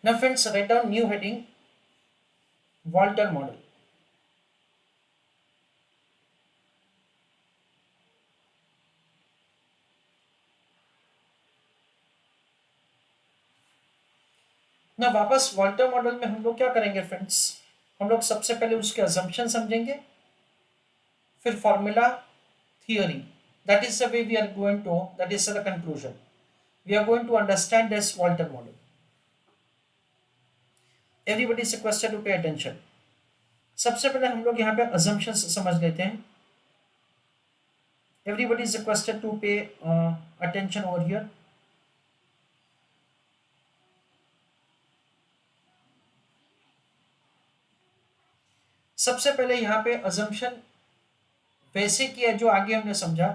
Now friends, write down new heading, Walton model. ना वापस Walter model में हम लोग क्या करेंगे फ्रेंड्स, हम लोग सबसे पहले उसके अजम्पशन समझेंगे, फिर formula, theory, that is the way we are going to, that is the conclusion, we are going to understand this Walter model. Everybody is requested to pay attention. सबसे पहले हम लोग यहाँ पे अजम्पशंस समझ लेते हैं. Everybody is requested to pay attention over here. सबसे पहले यहाँ पे अजम्पशन वैसे किया जो आगे हमने समझा,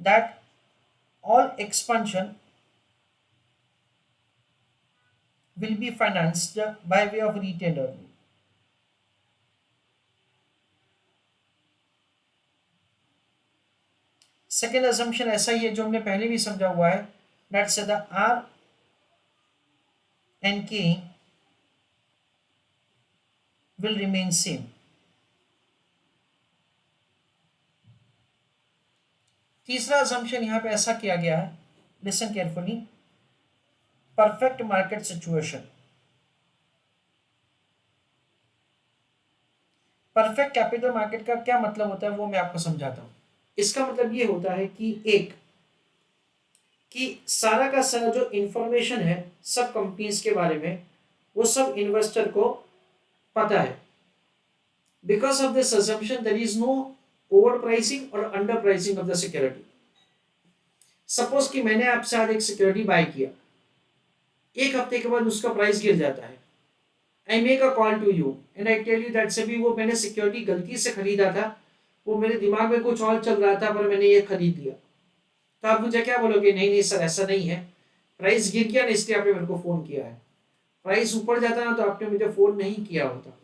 that all expansion will be financed by way of retained earning. Second assumption ऐसा ही है जो हमने पहले भी समझा हुआ है, दैट्स द आर एंड के will remain same. तीसरा assumption यहां पे ऐसा किया गया है, listen carefully, perfect market situation. Perfect capital market का क्या मतलब होता है वो मैं आपको समझाता हूं. इसका मतलब ये होता है कि एक, कि सारा का सारा जो इंफॉर्मेशन है सब कंपनीज के बारे में, वो सब इन्वेस्टर को पता है. Because of this assumption there is no over pricing और under pricing of the security. Suppose कि मैंने आपसे आज एक सिक्योरिटी बाय किया, एक हफ्ते के बाद उसका प्राइस गिर जाता है. I make a call to you and I tell you that सभी वो मैंने सिक्योरिटी गलती से खरीदा था, वो मेरे दिमाग में कुछ और चल रहा था पर मैंने ये खरीद लिया. तो आप मुझे क्या बोलोगे, नहीं नहीं सर ऐसा नहीं है, प्राइस गिर गया ना इसलिए आपने मेरे को फोन किया है. प्राइस ऊपर जाता ना तो आपने मुझे फोन नहीं किया होता.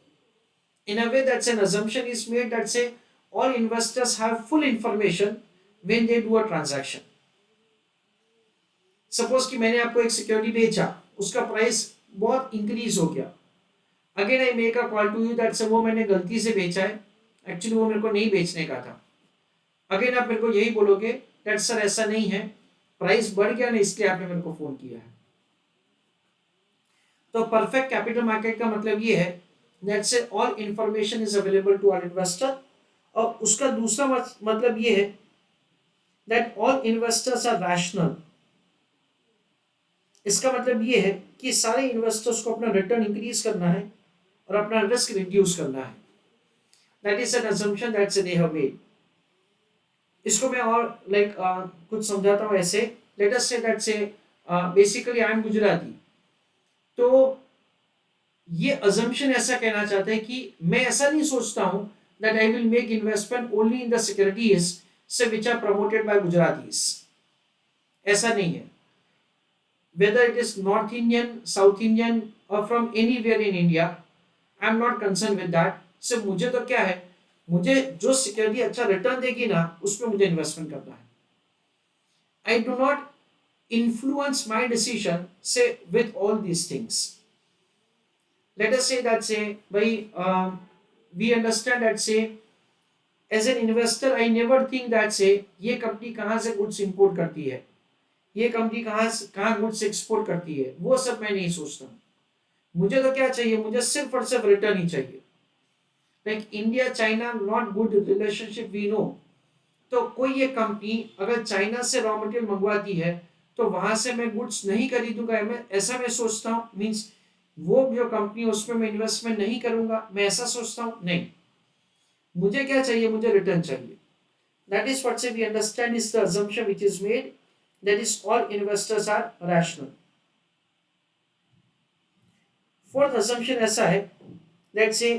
In a way, that's an assumption is made that say all investors have full information when they do a transaction. Suppose कि मैंने आपको एक सिक्योरिटी बेचा, उसका प्राइस बहुत इंक्रीज हो गया. Again I make a call to you that say वो मैंने गलती से बेचा है, एक्चुअली वो मेरे को नहीं बेचने का था. अगेन आप मेरे को यही बोलोगे दैट सर ऐसा नहीं है, प्राइस बढ़ गया ना इसलिए आपने मेरे को फोन किया है. तो परफेक्ट कैपिटल मार्केट का मतलब ये है that say all information is available to all investor. और उसका दूसरा मतलब ये है that all investors are rational. इसका मतलब ये है कि सारे इन्वेस्टर्स को अपना रिटर्न इंक्रीज करना है और अपना रिस्क रिड्यूस करना है. That is an assumption that they have made. इसको मैं और कुछ समझाता हूँ ऐसे. लेट अस से दैट से बेसिकली आई एम गुजराती. तो ये assumption ऐसा कहना चाहते हैं कि मैं ऐसा नहीं सोचता हूं that I will make investment only in the securities से which are promoted by Gujaratis. ऐसा नहीं है. Whether it is North Indian, South Indian or from anywhere in India, I am not concerned with that. सिर्फ मुझे तो क्या है, मुझे जो सिक्योरिटी अच्छा रिटर्न देगी ना उसमें मुझे इन्वेस्टमेंट करना है. I do not influence my decision say with all these things. Let us say that say by we understand that say as an investor I never think that say ये company कहाँ से goods import करती है, ये company कहाँ goods export करती है, वो सब मैं नहीं सोचता. मुझे तो क्या चाहिए, मुझे सिर्फ और सिर्फ रिटर्न ही चाहिए. Like India China not good relationship we know. तो कोई ये कंपनी अगर चाइना से रॉ मटेरियल मंगवाती है तो वहां से मैं गुड्स नहीं खरीदूंगा, मैं ऐसा मैं सोचता हूँ. मीन्स वो जो कंपनी उसमें मैं इन्वेस्टमेंट नहीं करूंगा, मैं ऐसा सोचता हूं नहीं. मुझे क्या चाहिए, मुझे रिटर्न चाहिए. That is what say we understand is the assumption which is made, that is all investors are rational. Fourth assumption ऐसा है, let's say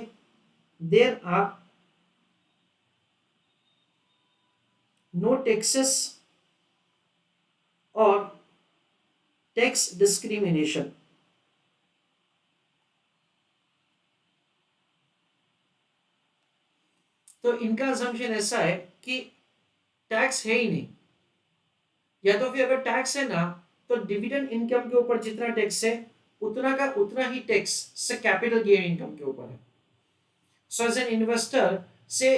there are no taxes or tax discrimination. तो इनका assumption ऐसा है कि tax है ही नहीं, या तो फिर अगर टैक्स है ना तो डिविडेंड इनकम के ऊपर जितना टैक्स है उतना का उतना ही टैक्स से कैपिटल गेन इनकम के ऊपर है। सो एज एन इन्वेस्टर से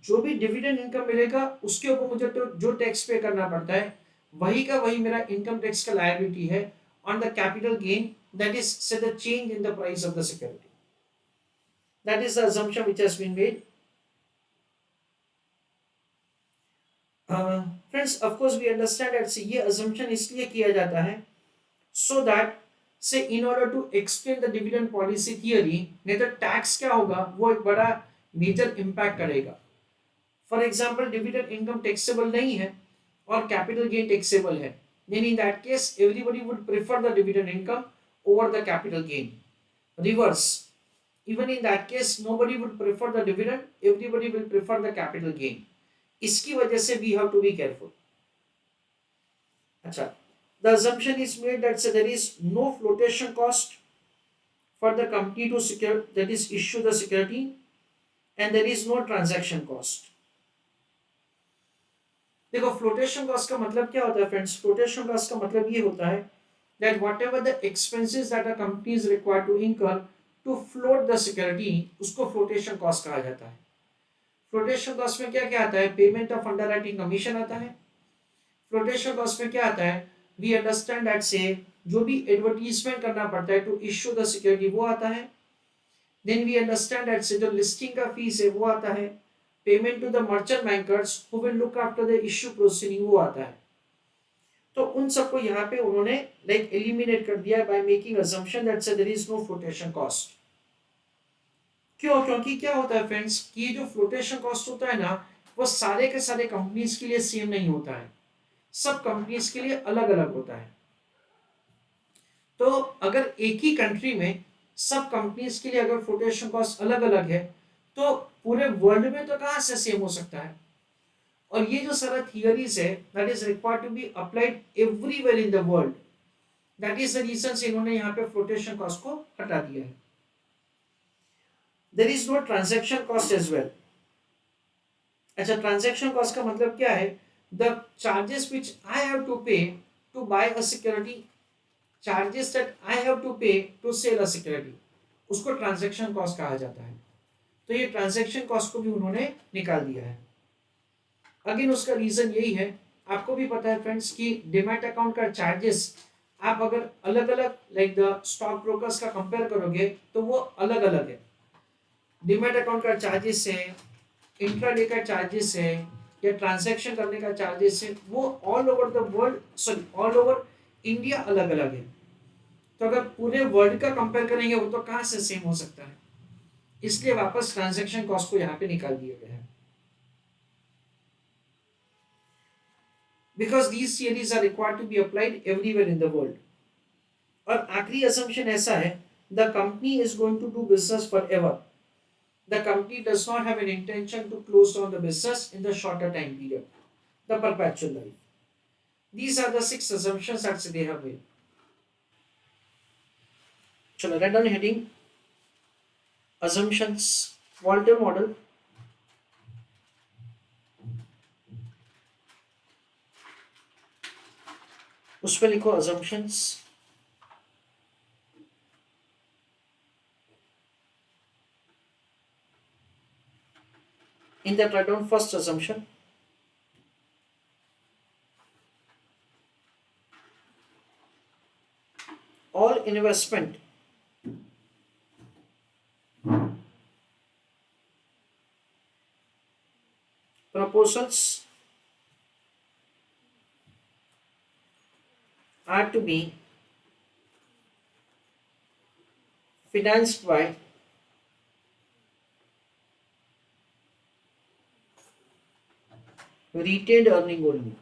जो भी डिविडेंड इनकम मिलेगा उसके ऊपर मुझे तो जो टैक्स पे करना पड़ता है वही का वही मेरा इनकम टैक्स का लायबिलिटी है on the capital gain, that is say the change in the price of the security. That is the assumption which has been made. Friends of course we understand that ये assumption इसलिए किया जाता है so that से in order to explain the dividend policy theory, नहीं तो tax क्या होगा वो एक बड़ा मेजर इम्पैक्ट करेगा। For example dividend income taxable नहीं है और कैपिटल गेन टैक्सेबल है, then in that case everybody would prefer the dividend income over the capital gain. Reverse, even in that case nobody would prefer the dividend, everybody will prefer the capital gain. इसकी वजह से we have to be careful. अच्छा, the assumption is made that so there is no flotation cost for the company to secure, that is issue the security, and there is no transaction cost. देखो flotation cost का मतलब क्या होता है friends, flotation cost का मतलब ये होता है that whatever the expenses that a company is required to incur to float the security, उसको फ्लोटेशन कॉस्ट कहा जाता है। फ्लोटेशन कॉस्ट में क्या क्या आता है, पेमेंट ऑफ अंडरराइटिंग कमीशन आता है। फ्लोटेशन कॉस्ट में क्या आता है, वी अंडरस्टैंड दैट से जो भी एडवर्टीजमेंट करना पड़ता है टू इश्यू द सिक्योरिटी वो आता है। देन वी अंडरस्टैंड दैट से जो लिस्टिंग का फीस है वो आता है। Payment to the merchant bankers who will look after the issue proceeding वो आता है। तो उन सबको यहाँ पे उन्होंने लाइक एलिमिनेट कर दिया by making assumption that there is no flotation cost. क्यों, क्योंकि क्या होता है फ्रेंड्स कि जो फ्लोटेशन कॉस्ट होता है ना वो सारे के सारे कंपनीज के लिए सेम नहीं होता है, सब कंपनीज के लिए अलग अलग होता है। तो अगर एक ही कंट्री में सब कंपनीज के लिए अगर फ्लोटेशन कॉस्ट अलग अलग है तो पूरे वर्ल्ड में तो कहाँ से सेम हो सकता है। और ये जो सारा थियरीज है that is required to be applied everywhere in the world, that is the reason से इन्होंने यहाँ पे फ्लोटेशन कॉस्ट को हटा दिया है। There is no transaction cost as well. अच्छा, ट्रांजैक्शन कॉस्ट का मतलब क्या है, the charges which I have to pay to buy a security, charges that I have to pay to sell a security, उसको ट्रांजैक्शन कॉस्ट कहा जाता है। तो ये ट्रांजैक्शन कॉस्ट को भी उन्होंने निकाल दिया है। अगेन उसका रीजन यही है, आपको भी पता है फ्रेंड्स कि डिमैट अकाउंट का चार्जेस आप अगर अलग अलग लाइक द स्टॉक ब्रोकर्स का कंपेयर करोगे तो वो अलग अलग है। डिमैट अकाउंट का चार्जेस है, इंट्राडे का चार्जेस है या ट्रांजैक्शन करने का चार्जेस है, वो all over the world sorry all over India अलग अलग है। तो अगर पूरे वर्ल्ड का कंपेयर करेंगे वो तो कहाँ से सेम हो सकता है, इसलिए वापस ट्रांजैक्शन कॉस्ट को यहाँ पे निकाल दिया गया है। Because these theories are required to be applied everywhere in the world. और आखिरी assumption ऐसा है, the company is going to do business forever. The company does not have an intention to close down the business in the shorter time period, the perpetual life. These are the 6 assumptions that they have made. चलो write down heading assumptions, Walter model. उस पर लिखो assumptions. In that write down first assumption. All investment proposals are to be financed by retained earning only.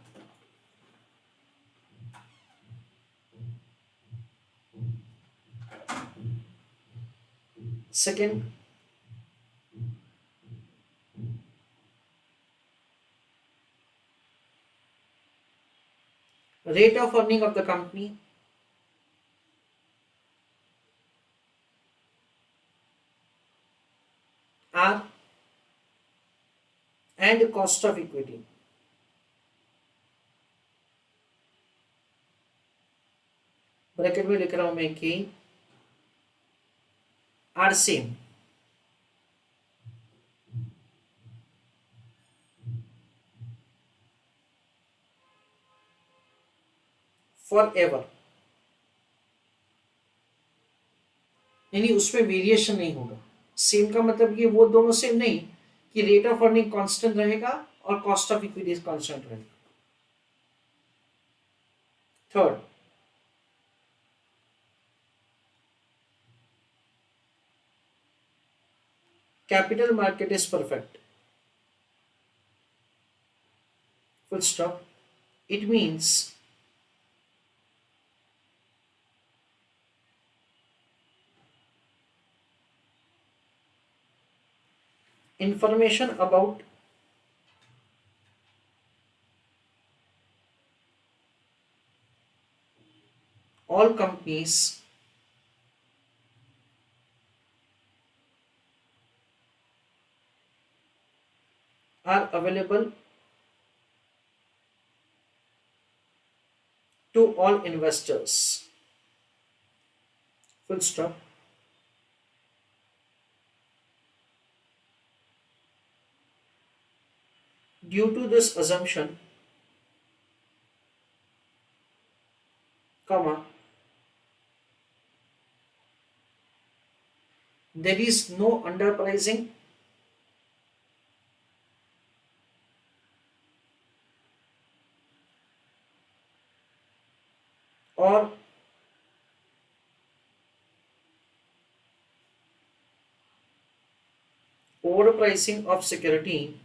Second, rate of earning of the company are and cost of equity. Bracket में लिख रहा हूं मैं कि are same forever, यानी उसमें variation नहीं होगा। सेम का मतलब कि वो दोनों सेम नहीं, कि रेट ऑफ अर्निंग कांस्टेंट रहेगा और कॉस्ट ऑफ इक्विटी कांस्टेंट रहेगा। Third, capital market is perfect, full stop. It means information about all companies are available to all investors, full stop. Due to this assumption, comma, there is no underpricing or overpricing of security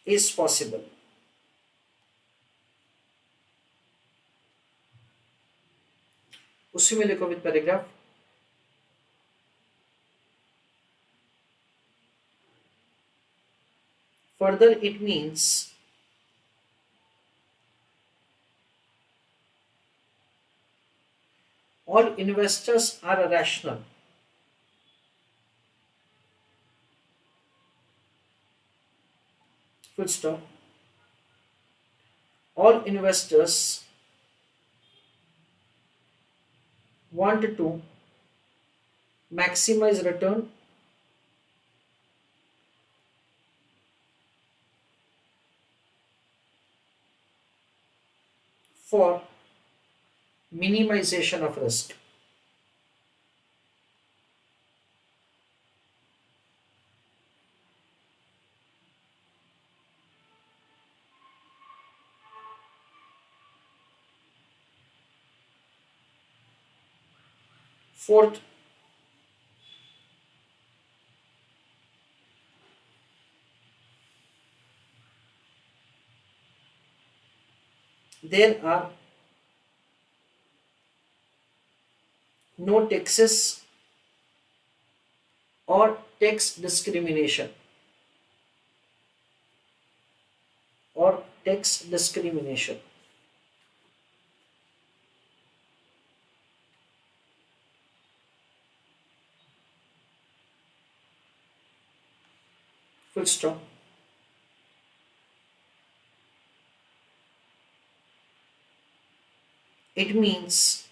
is possible. उसी में लिखो with paragraph. Further, it means all investors are rational. Full stop. All investors want to maximize return for minimization of risk. Fourth, there are no taxes or tax discrimination or tax discrimination. Full stop. It means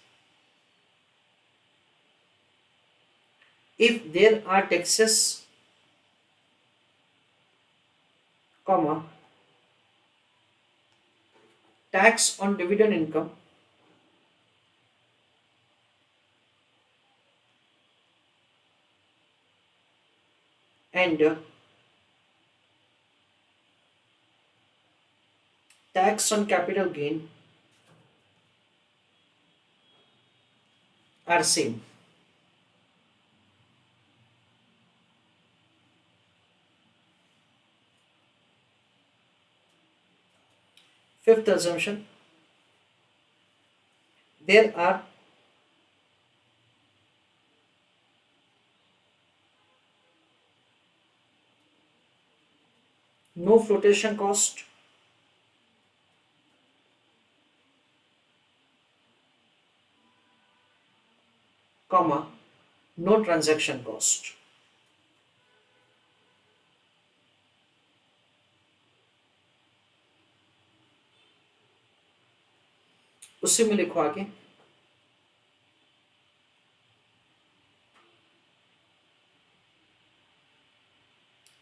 if there are taxes, comma, tax on dividend income and tax on capital gain are same. Fifth assumption, there are no flotation cost, comma, no transaction cost. उससे मैं लिखो आगे.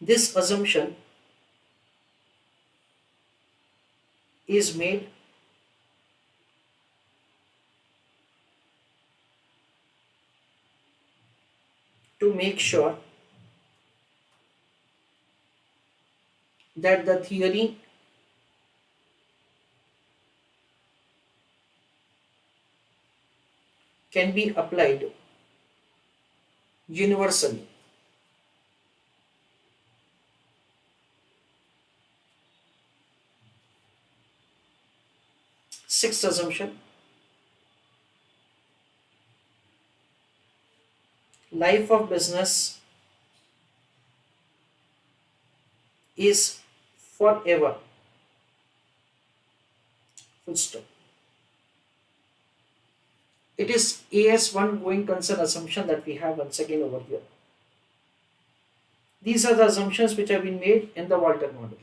This assumption is made to make sure that the theory can be applied universally. Sixth assumption, life of business is forever. Full stop. It is AS1 going concern assumption that we have once again over here. These are the assumptions which have been made in the Walton model.